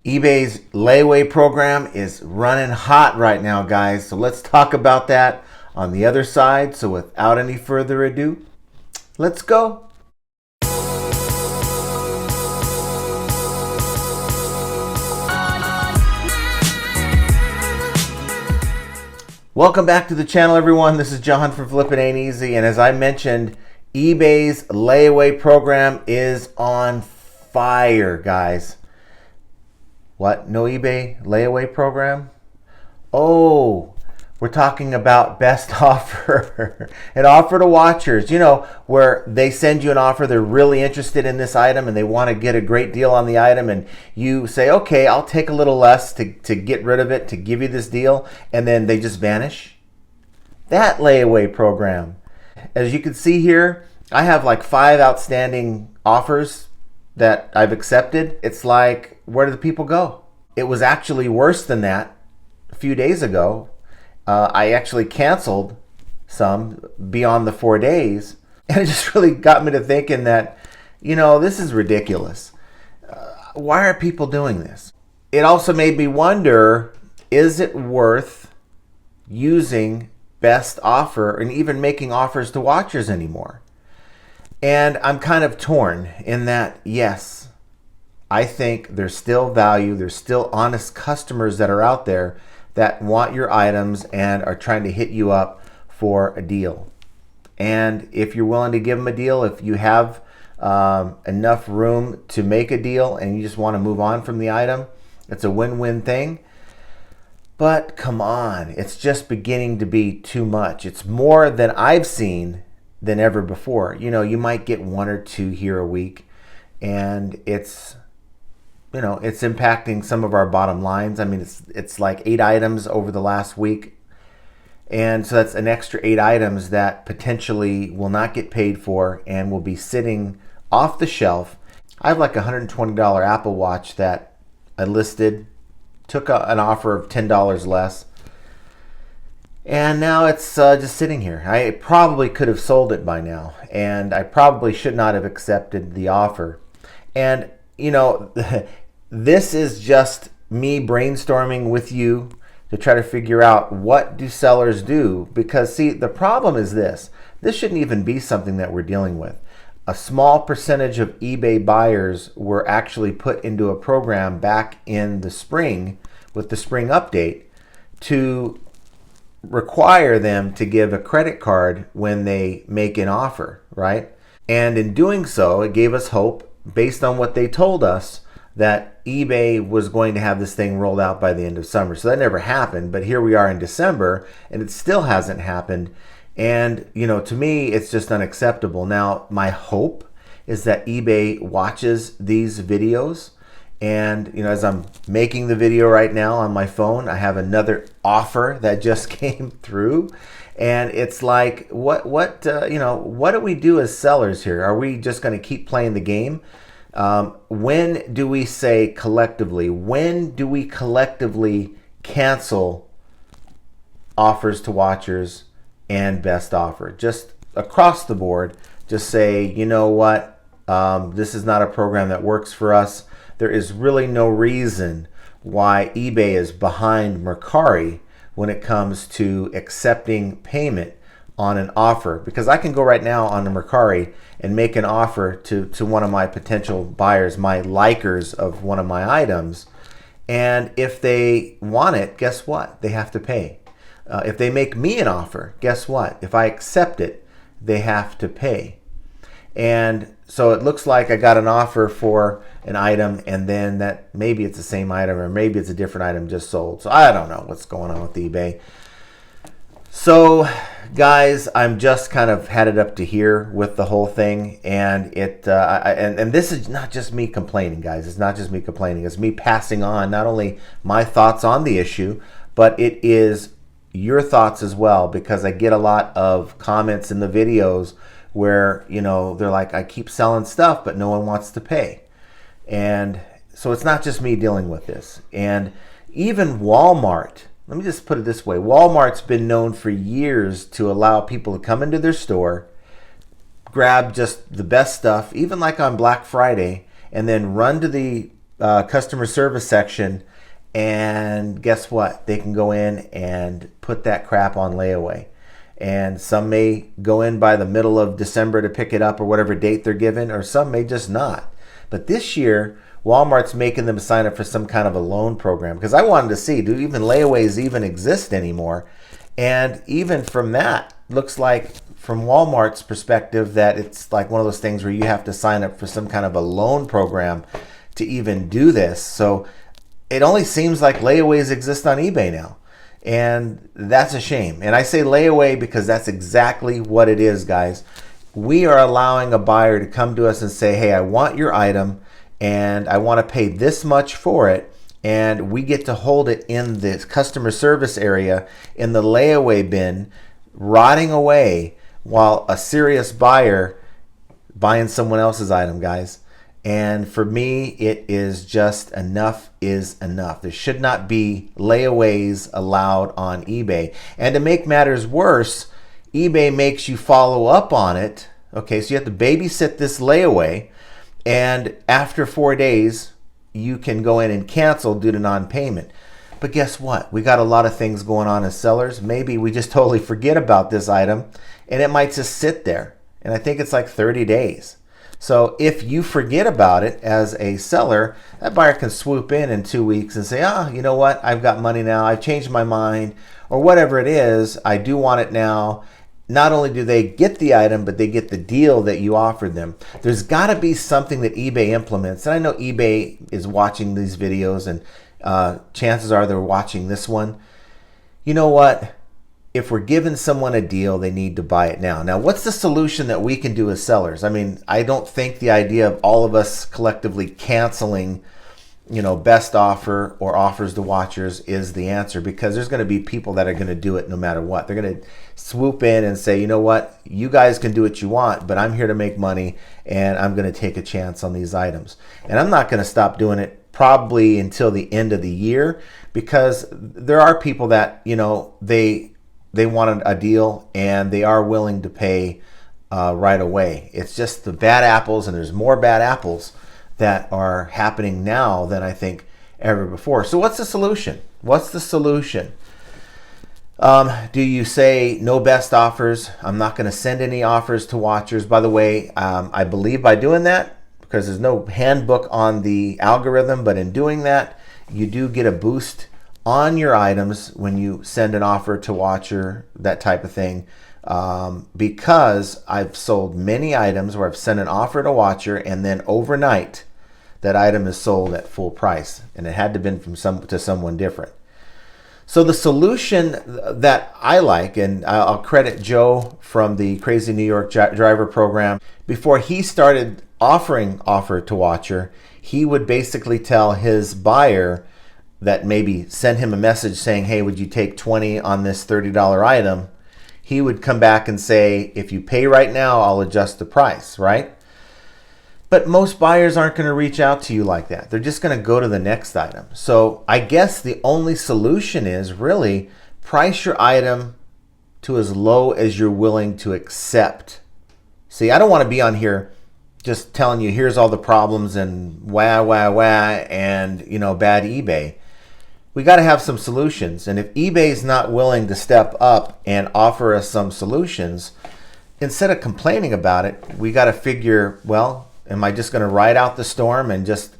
eBay's layaway program is running hot right now, guys. So let's talk about that on the other side. So without any further ado, let's go. Welcome back to the channel, everyone. This is John from Flippin' Ain't Easy. And as I mentioned, eBay's layaway program is on fire, guys. What? No eBay layaway program? Oh, we're talking about best offer. An offer to watchers, where they send you an offer, they're really interested in this item and they want to get a great deal on the item, and you say, okay, I'll take a little less to get rid of it, to give you this deal, and then they just vanish. That layaway program. As you can see here, I have like 5 outstanding offers that I've accepted. It's like, where do the people go? It was actually worse than that a few days ago. I actually canceled some beyond the 4 days, and it just really got me to thinking that, this is ridiculous. Why are people doing this? It also made me wonder, is it worth using best offer and even making offers to watchers anymore? And I'm kind of torn in that, yes, I think there's still value. There's still honest customers that are out there that want your items and are trying to hit you up for a deal. And if you're willing to give them a deal, if you have enough room to make a deal and you just want to move on from the item, it's a win-win thing. But come on, it's just beginning to be too much. It's more than I've seen than ever before. You might get 1 or 2 here a week, and it's impacting some of our bottom lines. I mean, it's like 8 items over the last week, and so that's an extra 8 items that potentially will not get paid for and will be sitting off the shelf. I have like a $120 Apple Watch that I listed, took an offer of $10 less, and now it's just sitting here. I probably could have sold it by now, and I probably should not have accepted the offer. And, this is just me brainstorming with you to try to figure out, what do sellers do? Because, see, the problem is this. This shouldn't even be something that we're dealing with. A small percentage of eBay buyers were actually put into a program back in the spring with the spring update to require them to give a credit card when they make an offer, right? And in doing so, it gave us hope based on what they told us that eBay was going to have this thing rolled out by the end of summer. So that never happened, but here we are in December and it still hasn't happened. And, to me, it's just unacceptable. Now, my hope is that eBay watches these videos. And, as I'm making the video right now on my phone, I have another offer that just came through. And it's like, what do we do as sellers here? Are we just going to keep playing the game? When do we say collectively? When do we collectively cancel offers to watchers and best offer? Just across the board, just say, you know what? This is not a program that works for us. There is really no reason why eBay is behind Mercari when it comes to accepting payment on an offer, because I can go right now on the Mercari and make an offer to one of my potential buyers, my likers of one of my items, and if they want it, guess what? They have to pay. If they make me an offer, guess what? If I accept it, they have to pay. And so it looks like I got an offer for an item, and then that maybe it's the same item or maybe it's a different item just sold. So I don't know what's going on with eBay. So guys, I'm just kind of had it up to here with the whole thing, and and this is not just me complaining, guys. It's not just me complaining. It's me passing on not only my thoughts on the issue, but it is your thoughts as well, because I get a lot of comments in the videos where, they're like, I keep selling stuff, but no one wants to pay. And so it's not just me dealing with this. And even Walmart, let me just put it this way. Walmart's been known for years to allow people to come into their store, grab just the best stuff, even like on Black Friday, and then run to the customer service section, and guess what? They can go in and put that crap on layaway. And some may go in by the middle of December to pick it up or whatever date they're given, or some may just not. But this year, Walmart's making them sign up for some kind of a loan program, because I wanted to see, do even layaways even exist anymore? And even from that, looks like from Walmart's perspective that it's like one of those things where you have to sign up for some kind of a loan program to even do this. So it only seems like layaways exist on eBay now. And that's a shame. And I say layaway because that's exactly what it is, guys. We are allowing a buyer to come to us and say, hey, I want your item and I want to pay this much for it. And we get to hold it in the customer service area in the layaway bin, rotting away, while a serious buyer buying someone else's item, guys. And for me, it is just enough is enough. There should not be layaways allowed on eBay. And to make matters worse, eBay makes you follow up on it. Okay, so you have to babysit this layaway, and after 4 days, you can go in and cancel due to non-payment. But guess what? We got a lot of things going on as sellers. Maybe we just totally forget about this item, and it might just sit there. And I think it's like 30 days. So if you forget about it as a seller, that buyer can swoop in 2 weeks and say, you know what? I've got money now. I've changed my mind, or whatever it is. I do want it now. Not only do they get the item, but they get the deal that you offered them. There's got to be something that eBay implements. And I know eBay is watching these videos, and chances are they're watching this one. You know what? If we're giving someone a deal, they need to buy it now. Now, what's the solution that we can do as sellers? I mean, I don't think the idea of all of us collectively canceling, best offer or offers to watchers is the answer, because there's going to be people that are going to do it no matter what. They're going to swoop in and say, you know what, you guys can do what you want, but I'm here to make money, and I'm going to take a chance on these items. And I'm not going to stop doing it probably until the end of the year, because there are people that, they want a deal and they are willing to pay right away. It's just the bad apples, and there's more bad apples that are happening now than I think ever before. So what's the solution? What's the solution? Do you say no best offers? I'm not going to send any offers to watchers. By the way, I believe by doing that, because there's no handbook on the algorithm, but in doing that, you do get a boost on your items when you send an offer to watcher, that type of thing. Because I've sold many items where I've sent an offer to watcher, and then overnight that item is sold at full price, and it had to have been to someone different. So the solution that I like, and I'll credit Joe from the Crazy New York Driver program, before he started offering offer to watcher, he would basically tell his buyer that maybe send him a message saying, hey, would you take 20 on this $30 item? He would come back and say, if you pay right now, I'll adjust the price, right? But most buyers aren't going to reach out to you like that. They're just going to go to the next item. So I guess the only solution is really price your item to as low as you're willing to accept. See, I don't want to be on here just telling you here's all the problems and wah, and bad eBay. We got to have some solutions. And if eBay's not willing to step up and offer us some solutions, instead of complaining about it, we got to figure, well, am I just going to ride out the storm and just,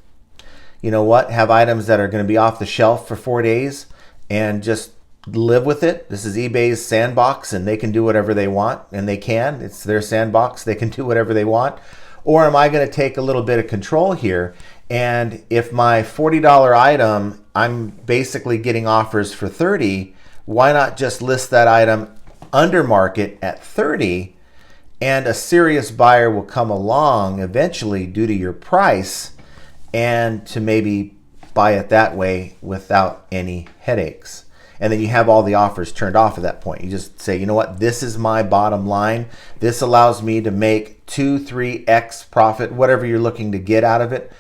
have items that are going to be off the shelf for 4 days and just live with it? This is eBay's sandbox, and they can do whatever they want, and they can. It's their sandbox. They can do whatever they want. Or am I going to take a little bit of control here? And if my $40 item, I'm basically getting offers for $30, why not just list that item under market at $30, and a serious buyer will come along eventually due to your price, and to maybe buy it that way without any headaches. And then you have all the offers turned off at that point. You just say, you know what, this is my bottom line. This allows me to make 2-3x profit, whatever you're looking to get out of it.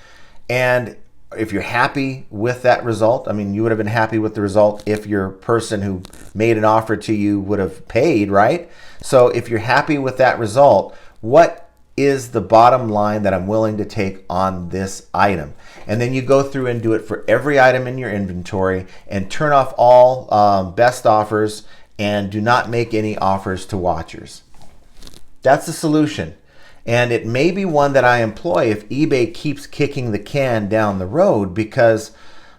And if you're happy with that result, I mean, you would have been happy with the result if your person who made an offer to you would have paid, right? So if you're happy with that result, what is the bottom line that I'm willing to take on this item? And then you go through and do it for every item in your inventory and turn off all best offers and do not make any offers to watchers. That's the solution. And it may be one that I employ if eBay keeps kicking the can down the road, because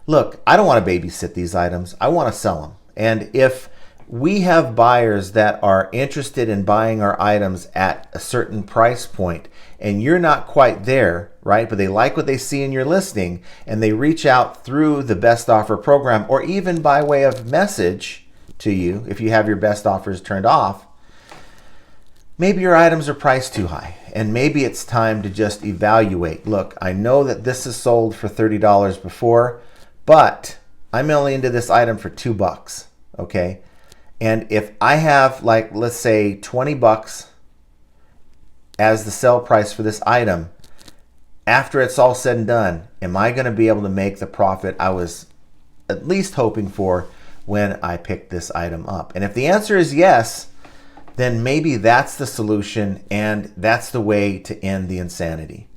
look, I don't want to babysit these items. I want to sell them. And if we have buyers that are interested in buying our items at a certain price point and you're not quite there, right? But they like what they see in your listing and they reach out through the best offer program or even by way of message to you if you have your best offers turned off, maybe your items are priced too high and maybe it's time to just evaluate. Look, I know that this is sold for $30 before, but I'm only into this item for $2, okay? And if I have, like, let's say $20 as the sell price for this item, after it's all said and done, am I going to be able to make the profit I was at least hoping for when I picked this item up? And if the answer is yes, then maybe that's the solution and that's the way to end the insanity.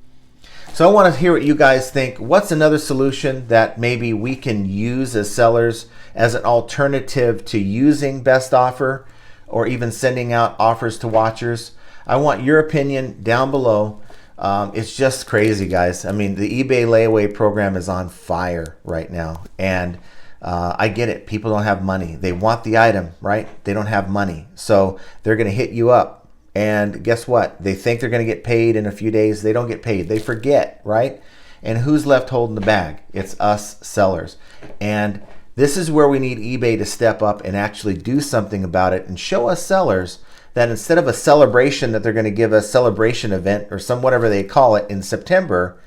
So I want to hear what you guys think. What's another solution that maybe we can use as sellers as an alternative to using best offer or even sending out offers to watchers? I want your opinion down below. It's just crazy, guys. I mean, the eBay layaway program is on fire right now. And I get it. People don't have money. They want the item, right? They don't have money. So they're going to hit you up. And guess what? They think they're going to get paid in a few days. They don't get paid. They forget, right? And who's left holding the bag? It's us sellers. And this is where we need eBay to step up and actually do something about it and show us sellers that instead of a celebration that they're going to give a celebration event or some whatever they call it in September,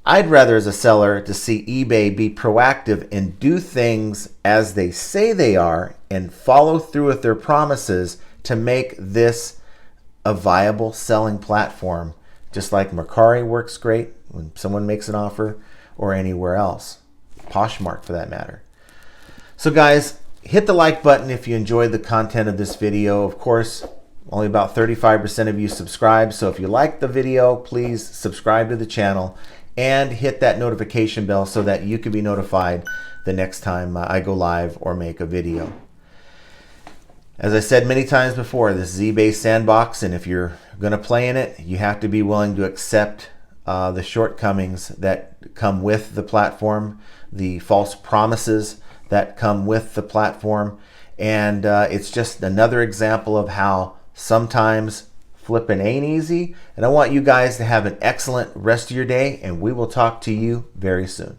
I'd rather as a seller to see eBay be proactive and do things as they say they are and follow through with their promises to make this a viable selling platform, just like Mercari works great when someone makes an offer or anywhere else, Poshmark for that matter. So guys, hit the like button if you enjoyed the content of this video. Of course, only about 35% of you subscribe, so if you like the video, please subscribe to the channel and hit that notification bell so that you can be notified the next time I go live or make a video. As I said many times before, this is eBay's sandbox, and if you're going to play in it, you have to be willing to accept the shortcomings that come with the platform, the false promises that come with the platform, and it's just another example of how sometimes flipping ain't easy. And I want you guys to have an excellent rest of your day, and we will talk to you very soon.